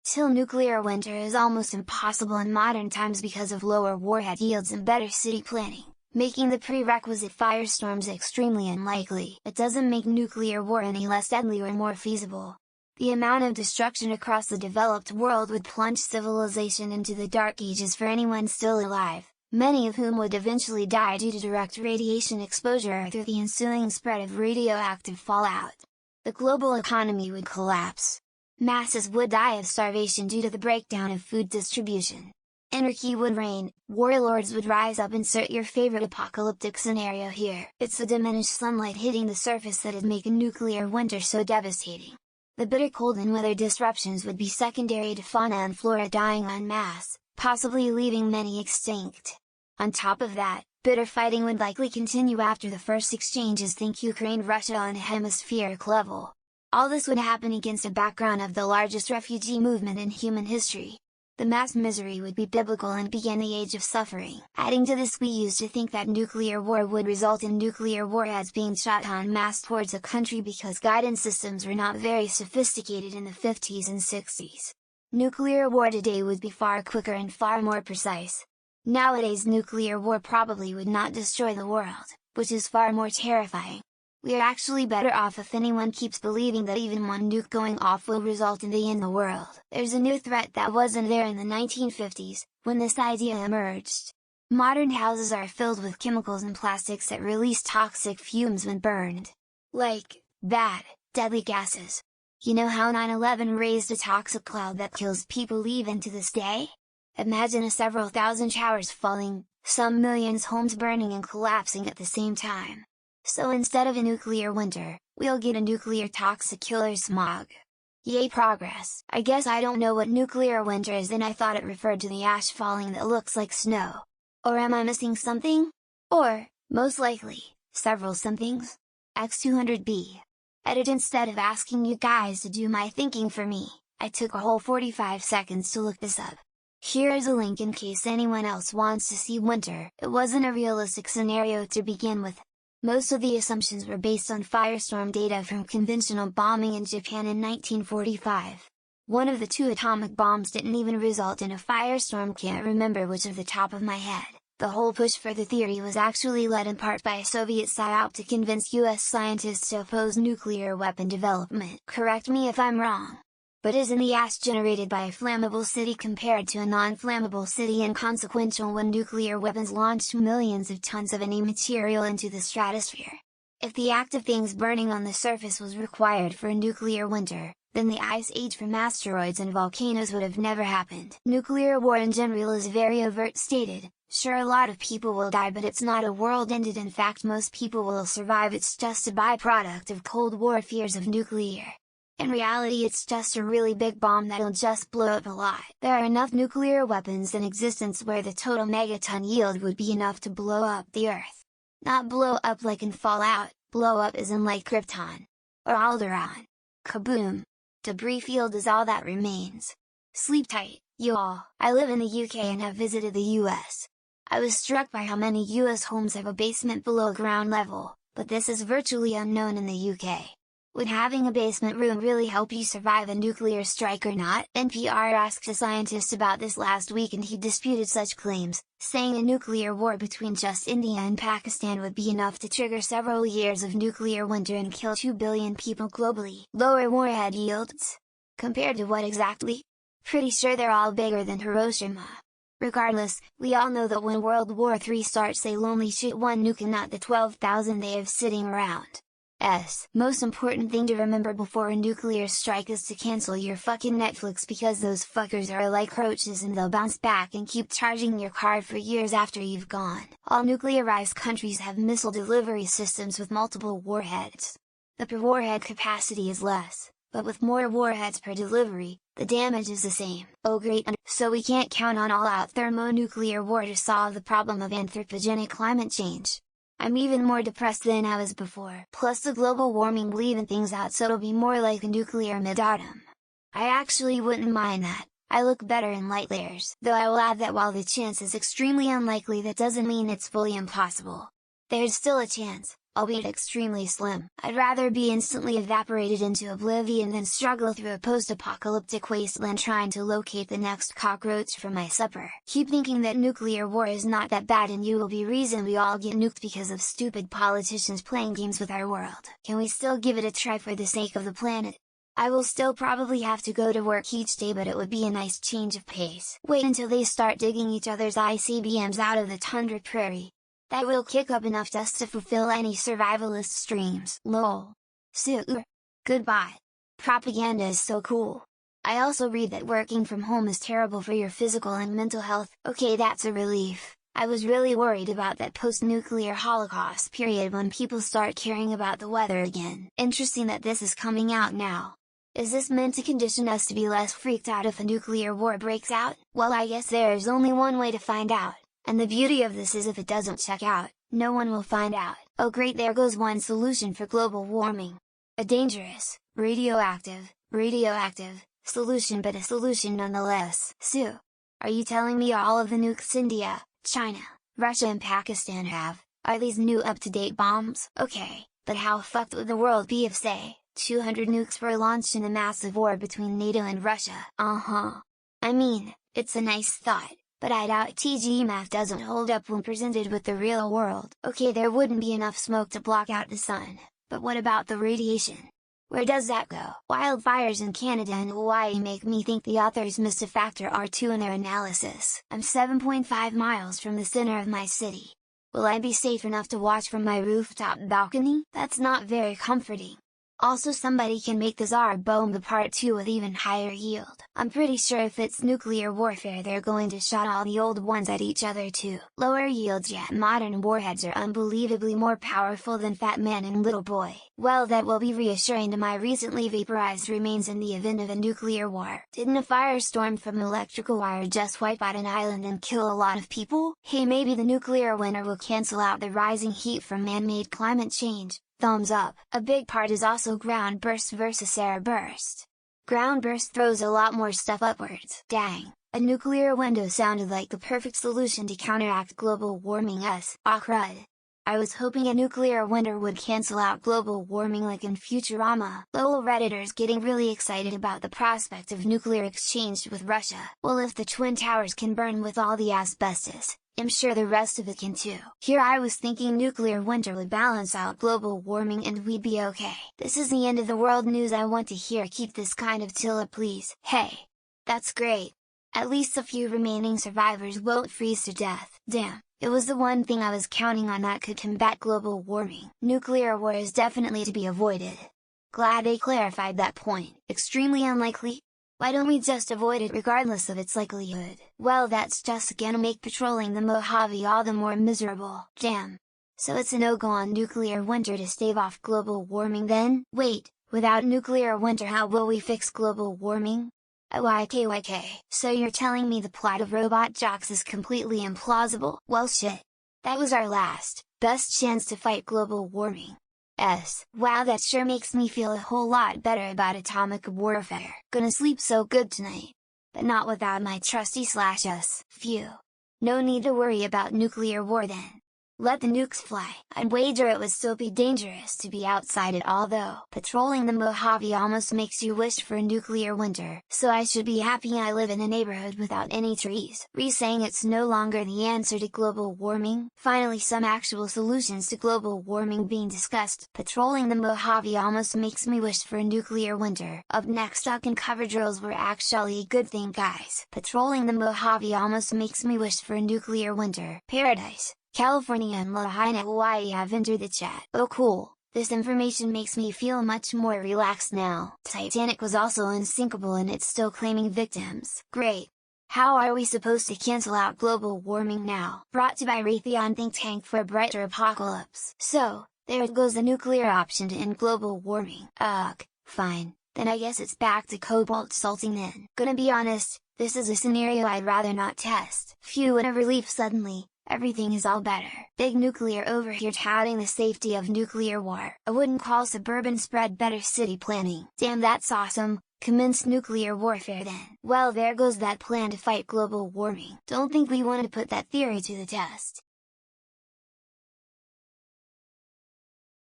TIL Nuclear Winter is almost impossible in modern times because of lower warhead yields and better city planning, making the prerequisite firestorms extremely unlikely. It doesn't make nuclear war any less deadly or more feasible. The amount of destruction across the developed world would plunge civilization into the dark ages for anyone still alive, many of whom would eventually die due to direct radiation exposure or through the ensuing spread of radioactive fallout. The global economy would collapse. Masses would die of starvation due to the breakdown of food distribution. Anarchy would reign, warlords would rise up. Insert your favorite apocalyptic scenario here. It's the diminished sunlight hitting the surface that'd make a nuclear winter so devastating. The bitter cold and weather disruptions would be secondary to fauna and flora dying en masse, possibly leaving many extinct. On top of that, bitter fighting would likely continue after the first exchanges. Think Ukraine-Russia on a hemispheric level. All this would happen against a background of the largest refugee movement in human history. The mass misery would be biblical and begin the age of suffering. Adding to this, we used to think that nuclear war would result in nuclear warheads being shot en masse towards a country because guidance systems were not very sophisticated in the 50s and 60s. Nuclear war today would be far quicker and far more precise. Nowadays nuclear war probably would not destroy the world, which is far more terrifying. We are actually better off if anyone keeps believing that even one nuke going off will result in the end of the world. There's a new threat that wasn't there in the 1950s, when this idea emerged. Modern houses are filled with chemicals and plastics that release toxic fumes when burned. Like, bad, deadly gases. You know how 9/11 raised a toxic cloud that kills people even to this day? Imagine a several thousand showers falling, some millions homes burning and collapsing at the same time. So instead of a nuclear winter, we'll get a nuclear toxic killer smog. Yay progress! I guess I don't know what nuclear winter is and I thought it referred to the ash falling that looks like snow. Or am I missing something? Or, most likely, several somethings? X200B. Edit. Instead of asking you guys to do my thinking for me, I took a whole 45 seconds to look this up. Here is a link in case anyone else wants to see winter. It wasn't a realistic scenario to begin with. Most of the assumptions were based on firestorm data from conventional bombing in Japan in 1945. One of the two atomic bombs didn't even result in a firestorm. Can't remember which off the top of my head. The whole push for the theory was actually led in part by a Soviet psyop to convince US scientists to oppose nuclear weapon development. Correct me if I'm wrong. But isn't the ash generated by a flammable city compared to a non-flammable city inconsequential when nuclear weapons launched millions of tons of any material into the stratosphere? If the act of things burning on the surface was required for a nuclear winter, then the ice age from asteroids and volcanoes would have never happened. Nuclear war in general is very overt stated. Sure, a lot of people will die, but it's not a world ended. In fact, most people will survive. It's just a byproduct of Cold War fears of nuclear. In reality, it's just a really big bomb that'll just blow up a lot. There are enough nuclear weapons in existence where the total megaton yield would be enough to blow up the Earth. Not blow up like in Fallout, blow up as in like Krypton. Or Alderaan. Kaboom! Debris field is all that remains. Sleep tight, you all. I live in the UK and have visited the US. I was struck by how many US homes have a basement below ground level, but this is virtually unknown in the UK. Would having a basement room really help you survive a nuclear strike or not? NPR asked a scientist about this last week and he disputed such claims, saying a nuclear war between just India and Pakistan would be enough to trigger several years of nuclear winter and kill 2 billion people globally. Lower warhead yields? Compared to what exactly? Pretty sure they're all bigger than Hiroshima. Regardless, we all know that when World War III starts they'll only shoot one nuke and not the 12,000 they have sitting around. Most important thing to remember before a nuclear strike is to cancel your fucking Netflix because those fuckers are like roaches and they'll bounce back and keep charging your card for years after you've gone. All nuclearized countries have missile delivery systems with multiple warheads. The per warhead capacity is less, but with more warheads per delivery, the damage is the same. Oh great, so we can't count on all-out thermonuclear war to solve the problem of anthropogenic climate change. I'm even more depressed than I was before. Plus the global warming will even things out, so it'll be more like a nuclear mid-autumn. I actually wouldn't mind that. I look better in light layers. Though I will add that while the chance is extremely unlikely, that doesn't mean it's fully impossible. There's still a chance, albeit extremely slim. I'd rather be instantly evaporated into oblivion than struggle through a post-apocalyptic wasteland trying to locate the next cockroach for my supper. Keep thinking that nuclear war is not that bad and you will be reason we all get nuked because of stupid politicians playing games with our world. Can we still give it a try for the sake of the planet? I will still probably have to go to work each day, but it would be a nice change of pace. Wait until they start digging each other's ICBMs out of the tundra prairie. That will kick up enough dust to fulfill any survivalist dreams. Lol. Super. Goodbye. Propaganda is so cool. I also read that working from home is terrible for your physical and mental health. Okay, that's a relief. I was really worried about that post-nuclear holocaust period when people start caring about the weather again. Interesting that this is coming out now. Is this meant to condition us to be less freaked out if a nuclear war breaks out? Well, I guess there's only one way to find out, and the beauty of this is if it doesn't check out, no one will find out. Oh great, there goes one solution for global warming. A dangerous, radioactive solution, but a solution nonetheless. So, are you telling me all of the nukes India, China, Russia and Pakistan have, are these new up-to-date bombs? Okay, but how fucked would the world be if, say, 200 nukes were launched in a massive war between NATO and Russia? I mean, it's a nice thought, but I doubt TG math doesn't hold up when presented with the real world. Okay, there wouldn't be enough smoke to block out the sun, but what about the radiation? Where does that go? Wildfires in Canada and Hawaii make me think the authors missed a factor or two in their analysis. I'm 7.5 miles from the center of my city. Will I be safe enough to watch from my rooftop balcony? That's not very comforting. Also, somebody can make the Tsar bomb the part 2 with even higher yield. I'm pretty sure if it's nuclear warfare they're going to shot all the old ones at each other too. Lower yields, yet modern warheads are unbelievably more powerful than Fat Man and Little Boy. Well, that will be reassuring to my recently vaporized remains in the event of a nuclear war. Didn't a firestorm from electrical wire just wipe out an island and kill a lot of people? Hey, maybe the nuclear winter will cancel out the rising heat from man-made climate change. Thumbs up. A big part is also ground burst versus air burst. Ground burst throws a lot more stuff upwards. Dang, a nuclear window sounded like the perfect solution to counteract global warming crud. I was hoping a nuclear winter would cancel out global warming like in Futurama. Lol, Redditors getting really excited about the prospect of nuclear exchange with Russia. Well, if the Twin Towers can burn with all the asbestos, I'm sure the rest of it can too. Here I was thinking nuclear winter would balance out global warming and we'd be okay. This is the end of the world news I want to hear. Keep this kind of TIL up, please. Hey! That's great! At least a few remaining survivors won't freeze to death. Damn, it was the one thing I was counting on that could combat global warming. Nuclear war is definitely to be avoided. Glad they clarified that point. Extremely unlikely? Why don't we just avoid it regardless of its likelihood? Well, that's just gonna make patrolling the Mojave all the more miserable. Damn! So it's a no-go on nuclear winter to stave off global warming then? Wait, without nuclear winter how will we fix global warming? YK. So you're telling me the plot of Robot Jox is completely implausible? Well shit! That was our last, best chance to fight global warming. Wow, that sure makes me feel a whole lot better about atomic warfare. Gonna sleep so good tonight. But not without my trusty /us. Phew. No need to worry about nuclear war then. Let the nukes fly. I'd wager it would still be dangerous to be outside at all though. Patrolling the Mojave almost makes you wish for a nuclear winter. So I should be happy I live in a neighborhood without any trees. Saying it's no longer the answer to global warming. Finally, some actual solutions to global warming being discussed. Patrolling the Mojave almost makes me wish for a nuclear winter. Up next, duck and cover drills were actually a good thing, guys. Patrolling the Mojave almost makes me wish for a nuclear winter. Paradise, California and Lahaina, Hawaii have entered the chat. Oh cool, this information makes me feel much more relaxed now. Titanic was also unsinkable and it's still claiming victims. Great! How are we supposed to cancel out global warming now? Brought to you by Raytheon Think Tank for a brighter apocalypse. So, there it goes, the nuclear option to end global warming. Ugh, fine, then I guess it's back to cobalt salting then. Gonna be honest, this is a scenario I'd rather not test. Phew, what a relief suddenly. Everything is all better. Big nuclear over here touting the safety of nuclear war. I wouldn't call suburban spread better city planning. Damn, that's awesome. Commence nuclear warfare then. Well, there goes that plan to fight global warming. Don't think we want to put that theory to the test.